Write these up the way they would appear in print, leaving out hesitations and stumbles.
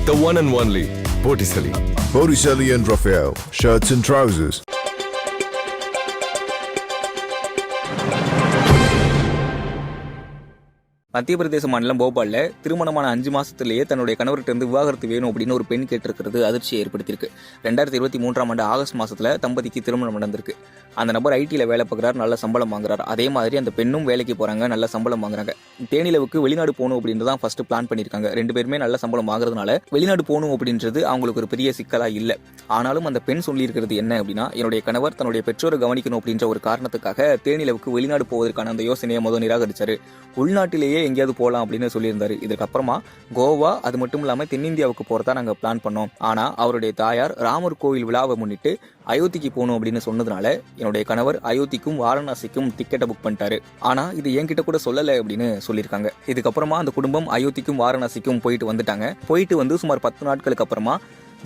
The one and only Botticelli. Botticelli and Raphael, shirts and trousers. மத்திய பிரதேச மாநிலம் போபால்ல திருமணமான 5 மாசத்திலேயே தன்னுடைய கணவர்கிட்ட இருந்து விவாகரத்து வேணும் அப்படின்னு ஒரு பெண் கேட்டிருக்கிறது அதிர்ச்சியை ஏற்படுத்தியிருக்கு. 2023ஆம் ஆண்டு ஆகஸ்ட் மாசத்துல தம்பதிக்கு திருமணம் நடந்திருக்கு. அந்த நபர் ஐடில வேலை பார்க்குறாரு, நல்ல சம்பளம் வாங்குறாரு. அதே மாதிரி அந்த பெண்ணும் வேலைக்கு போறாங்க, நல்ல சம்பளம் வாங்குறாங்க. தேனிலவுக்கு வெளிநாடு போகணும் அப்படின்றதான் ஃபர்ஸ்ட் பிளான் பண்ணியிருக்காங்க. 2 பேருமே நல்ல சம்பளம் வாங்குறதுனால வெளிநாடு போகணும் அப்படின்றது அவங்களுக்கு ஒரு பெரிய சிக்கலா இல்ல. ஆனாலும் அந்த பெண் சொல்லியிருக்கிறது என்ன அப்படின்னா, என்னுடைய கணவர் தன்னுடைய பெற்றோரை கவனிக்கணும் அப்படின்ற ஒரு காரணத்துக்காக தேனிலவுக்கு வெளிநாடு போவதற்கான அந்த யோசனையை முதல் நிராகரிச்சாரு. உள்நாட்டிலேயே எங்கேயாவது போகலாம் அப்படின்னு சொல்லியிருந்தாரு. இதுக்கப்புறமா கோவா, அது மட்டும் இல்லாமல் தென்னிந்தியாவுக்கு போறதா நாங்கள் பிளான் பண்ணோம். ஆனா அவருடைய தாயார் ராமர் கோவில் விழாவை முன்னிட்டு அயோத்திக்கு போகணும் அப்படின்னு சொன்னதுனால என்னுடைய கணவர் அயோத்திக்கும் வாரணாசிக்கும் டிக்கெட்டை புக் பண்ணிட்டாரு. ஆனா இது என்கிட்ட கூட சொல்லலை அப்படின்னு சொல்லியிருக்காங்க. இதுக்கப்புறமா அந்த குடும்பம் அயோத்திக்கும் வாரணாசிக்கும் போயிட்டு வந்துட்டாங்க. போயிட்டு வந்து சுமார் 10 நாட்களுக்கு அப்புறமா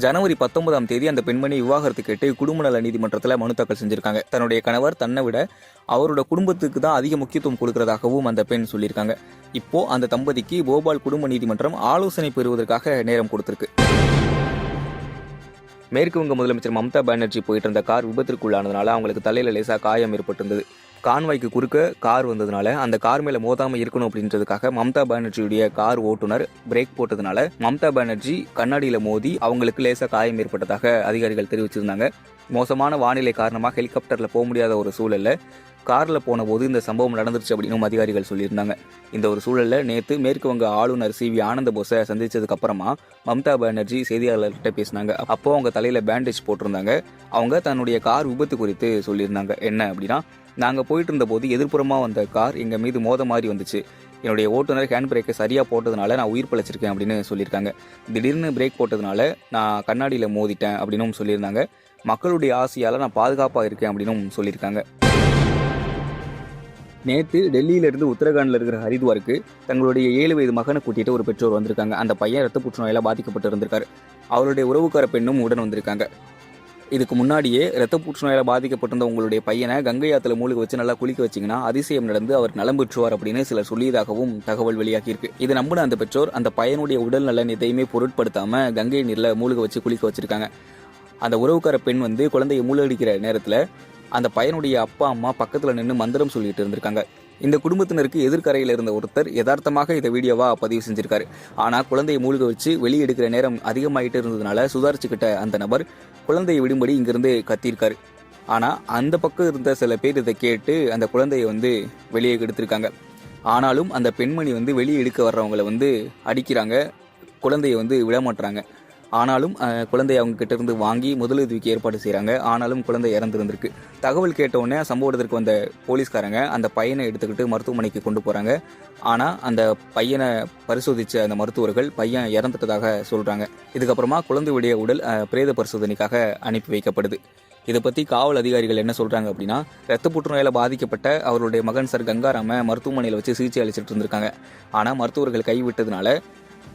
ஜனவரி 19ஆம் தேதி அந்த பெண்மணி விவாகரத்து கேட்டு குடும்ப நல நீதிமன்றத்தில் மனு தாக்கல் செஞ்சிருக்காங்க. தன்னுடைய கணவர் தன்னை விட அவரோட குடும்பத்துக்கு தான் அதிக முக்கியத்துவம் கொடுக்கறதாகவும் அந்த பெண் சொல்லியிருக்காங்க. இப்போ அந்த தம்பதிக்கு போபால் குடும்ப நீதிமன்றம் ஆலோசனை பெறுவதற்காக நேரம் கொடுத்திருக்கு. மேற்கு வங்க முதலமைச்சர் மம்தா பானர்ஜி போயிட்டு இருந்த கார் விபத்திற்குள்ளானதுனால அவங்களுக்கு தலையில லேசா காயம் ஏற்பட்டிருந்தது. கான்வாய்க்கு குறுக்க கார் வந்ததுனால அந்த கார் மேல மோதாம இருக்கணும் அப்படின்றதுக்காக மம்தா பானர்ஜியுடைய கார் ஓட்டுநர் பிரேக் போட்டதுனால மம்தா பானர்ஜி கண்ணாடியில மோதி அவங்களுக்கு லேசா காயம் ஏற்பட்டதாக அதிகாரிகள் தெரிவிச்சிருந்தாங்க. மோசமான வானிலை காரணமாக ஹெலிகாப்டர்ல போக முடியாத ஒரு சூழல்ல கார்ல போன போது இந்த சம்பவம் நடந்துருச்சு அப்படின்னு அதிகாரிகள் சொல்லியிருந்தாங்க. இந்த ஒரு சூழல்ல நேற்று மேற்கு வங்க ஆளுநர் CV ஆனந்த போஸை சந்திச்சதுக்கு அப்புறமா மம்தா பானர்ஜி செய்தியாளர்கிட்ட பேசினாங்க. அப்போ அவங்க தலையில பேண்டேஜ் போட்டிருந்தாங்க. அவங்க தன்னுடைய கார் விபத்து குறித்து சொல்லியிருந்தாங்க. என்ன அப்படின்னா, நாங்கள் போயிட்டு இருந்த போது எதிர்ப்புறமா வந்த கார் எங்க மீது மோத மாதிரி வந்துச்சு. என்னுடைய ஓட்டுநர் ஹேண்ட் பிரேக்கை சரியாக போட்டதுனால நான் உயிர் பிழைச்சிருக்கேன் அப்படின்னு சொல்லியிருக்காங்க. திடீர்னு பிரேக் போட்டதுனால நான் கண்ணாடியில் மோதிட்டேன் அப்படின்னும் சொல்லியிருந்தாங்க. மக்களுடைய ஆசையால் நான் பாதுகாப்பாக இருக்கேன் அப்படின்னும் சொல்லியிருக்காங்க. நேற்று டெல்லியிலிருந்து உத்தரகாண்டில் இருக்கிற ஹரித்வாருக்கு தங்களுடைய 7 வயது மகனை கூட்டிகிட்டு ஒரு பெற்றோர் வந்திருக்காங்க. அந்த பையன் ரத்த புற்றுநோயால் பாதிக்கப்பட்டு இருந்திருக்காரு. அவருடைய உறவுக்கார பெண்ணும் உடன் வந்திருக்காங்க. இதுக்கு முன்னாடியே ரத்த புற்றுநோயால் பாதிக்கப்பட்டிருந்த உங்களுடைய பையனை கங்கை ஆத்துல மூழ்க வச்சு நல்லா குளிக்க வச்சிங்கன்னா அதிசயம் நடந்து அவர் நலம் பெற்றுவார் அப்படின்னு சிலர் சொல்லியதாகவும் தகவல் வெளியாகியிருக்கு. இதை நம்பின அந்த பெற்றோர் அந்த பையனுடைய உடல் நலன் எதையுமே பொருட்படுத்தாம கங்கை நீர்ல மூழ்க வச்சு குளிக்க வச்சிருக்காங்க. அந்த உறவுக்கார பெண் குழந்தையை மூழ்கடிக்கிற நேரத்துல அந்த பையனுடைய அப்பா அம்மா பக்கத்துல நின்று மந்திரம் சொல்லிட்டு இருந்திருக்காங்க. இந்த குடும்பத்தினருக்கு எதிர்கரையில் இருந்த ஒருத்தர் யதார்த்தமாக இதை வீடியோவா பதிவு செஞ்சிருக்காரு. ஆனா குழந்தையை மூழ்க வச்சு வெளியே எடுக்கிற நேரம் அதிகமாயிட்டு இருந்ததுனால சுதாரிச்சுக்கிட்ட அந்த நபர் குழந்தையை விடும்படி இங்கிருந்து கத்திருக்காரு. ஆனா அந்த பக்கம் இருந்த சில பேர் இதை கேட்டு அந்த குழந்தையை வெளியே எடுத்திருக்காங்க. ஆனாலும் அந்த பெண்மணி வெளியே எடுக்க வர்றவங்களை அடிக்கிறாங்க, குழந்தையை விடமாட்டுறாங்க. ஆனாலும் குழந்தைய அவங்க கிட்ட இருந்து வாங்கி முதலுதவிக்கு ஏற்பாடு செய்கிறாங்க. ஆனாலும் குழந்தை இறந்துருந்திருக்கு. தகவல் கேட்டவுடனே சம்பவத்திற்கு வந்த போலீஸ்காரங்க அந்த பையனை எடுத்துக்கிட்டு மருத்துவமனைக்கு கொண்டு போகிறாங்க. ஆனால் அந்த பையனை பரிசோதித்த அந்த மருத்துவர்கள் பையன் இறந்துட்டதாக சொல்கிறாங்க. இதுக்கப்புறமா குழந்தையுடைய உடல் பிரேத பரிசோதனைக்காக அனுப்பி வைக்கப்படுது. இதை பற்றி காவல் அதிகாரிகள் என்ன சொல்கிறாங்க அப்படின்னா, ரத்த புற்றுநோயால் பாதிக்கப்பட்ட அவருடைய மகன் சார் கங்காராம மருத்துவமனையில் வச்சு சிகிச்சை அளிச்சிட்டு இருந்திருக்காங்க. ஆனால் மருத்துவர்கள் கைவிட்டதுனால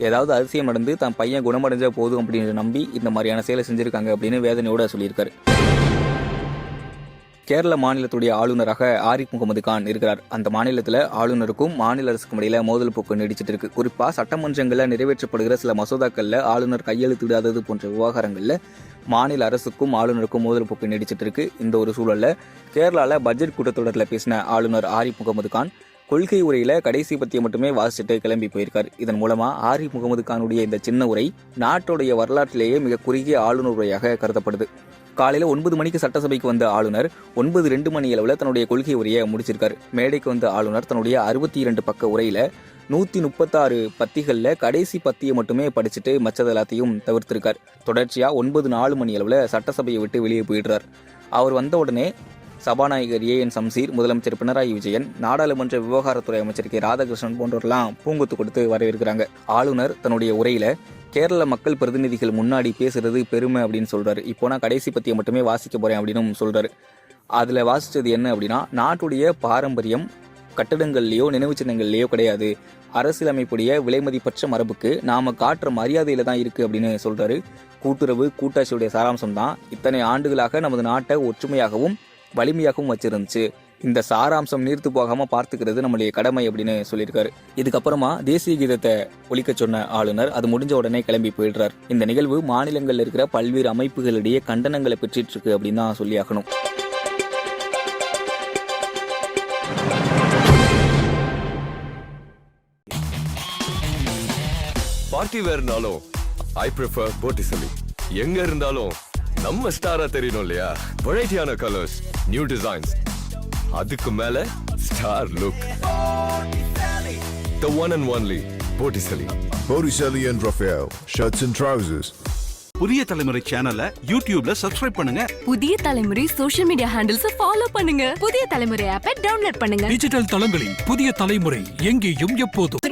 ஏதாவது அதிசயம் நடந்து தன் பையன் குணமடைஞ்சா போதும் அப்படின்னு நம்பி இந்த மாதிரியான செயலை செஞ்சுருக்காங்க அப்படின்னு வேதனையோட சொல்லியிருக்காரு. கேரள மாநிலத்துடைய ஆளுநராக ஆரிஃப் முகமது கான் இருக்கிறார். அந்த மாநிலத்தில் ஆளுநருக்கும் மாநில அரசுக்கும் இடையில மோதல் போக்கு நீடிச்சிட்டு இருக்கு. குறிப்பாக சட்டமன்றங்களில் நிறைவேற்றப்படுகிற சில மசோதாக்களில் ஆளுநர் கையெழுத்திடாதது போன்ற விவகாரங்களில் மாநில அரசுக்கும் ஆளுநருக்கும் மோதல் போக்கு நீடிச்சிட்டு இருக்கு. இந்த ஒரு சூழல்ல கேரளாவில் பட்ஜெட் கூட்டத்தொடரில் பேசின ஆளுநர் ஆரிஃப் முகமது கான் கொள்கை உரையில கடைசி பத்தியை மட்டுமே வாசிச்சுட்டு கிளம்பி போயிருக்காரு. இதன் மூலமா ஆரிஃப் முகமது கானுடைய இந்த சின்ன உரை நாட்டுடைய வரலாற்றிலேயே மிக குறுகிய ஆளுநர் உரையாக கருதப்படுது. காலையில 9 மணிக்கு சட்டசபைக்கு வந்த ஆளுநர் 9:02 மணி அளவில் தன்னுடைய கொள்கை உரையை முடிச்சிருக்காரு. மேடைக்கு வந்த ஆளுநர் தன்னுடைய 62 பக்க உரையில 136 பத்திகள்ல கடைசி பத்தியை மட்டுமே படிச்சுட்டு மற்றது எல்லாத்தையும் தவிர்த்திருக்கார். தொடர்ச்சியா 9:04 மணி அளவில் சட்டசபையை விட்டு வெளியே போயிடுறார். அவர் வந்த உடனே சபாநாயகர் AN சம்சீர், முதலமைச்சர் பினராயி விஜயன், நாடாளுமன்ற விவகாரத்துறை அமைச்சர் K ராதாகிருஷ்ணன் போன்றவரெல்லாம் பூங்கொத்து கொடுத்து வரவேற்கிறாங்க. ஆளுநர் தன்னுடைய உரையில கேரள மக்கள் பிரதிநிதிகள் முன்னாடி பேசுறது பெருமை அப்படின்னு சொல்றாரு. இப்போ நான் கடைசி பத்தியை மட்டுமே வாசிக்க போறேன் அப்படின்னு சொல்றாரு. அதுல வாசிச்சது என்ன அப்படின்னா, நாட்டுடைய பாரம்பரியம் கட்டடங்கள்லயோ நினைவு சின்னங்கள்லயோ கிடையாது, அரசியலமைப்புடைய விலைமதிப்பற்ற மரபுக்கு நாம காட்டுற மரியாதையில தான் இருக்கு அப்படின்னு சொல்றாரு. கூட்டுறவு கூட்டாட்சியுடைய சாராம்சம் தான் இத்தனை ஆண்டுகளாக நமது நாட்டை ஒற்றுமையாகவும் வலிமையாகவும் வச்சிருந்துச்சு. இந்த சாராம்சம் நீர்த்து போகாம பார்த்துக்கிறது நம்மளுடைய கடமை அப்படின்னு சொல்லியிருக்காரு. இதுக்கப்புறமா தேசிய கீதத்தை ஒலிக்க சொன்ன ஆளுநர் அது முடிஞ்ச உடனே கிளம்பி போயிடுறார். இந்த நிகழ்வு மாநிலங்கள்ல இருக்கிற பல்வேறு அமைப்புகளிடையே கண்டனங்களை பெற்றிட்டு இருக்கு அப்படின்னு தான் சொல்லி ஆகணும். பார்ட்டி வேர்னாலும் ஐ ப்ரிஃபர் போட்டிசலி. எங்க இருந்தாலும் நம்ம ஸ்டாரா தெரியணும் இல்லையா? வெரைட்டியான கலர்ஸ், நியூ டிசைன்ஸ், அதுக்கு மேல star look. The one and only Botticelli. Botticelli and Raphael, shirts and trousers. புதிய தலைமுறை சேனலை யூடியூப்ல சப்ஸ்கிரைப் பண்ணுங்க. புதிய தலைமுறை சோஷியல் மீடியா ஹேண்டில்ஸ் ஃபாலோ பண்ணுங்க. புதிய தலைமுறை ஆப்பை டவுன்லோட் பண்ணுங்க. டிஜிட்டல் தளங்களில் புதிய தலைமுறை எங்கேயும் எப்போதும்.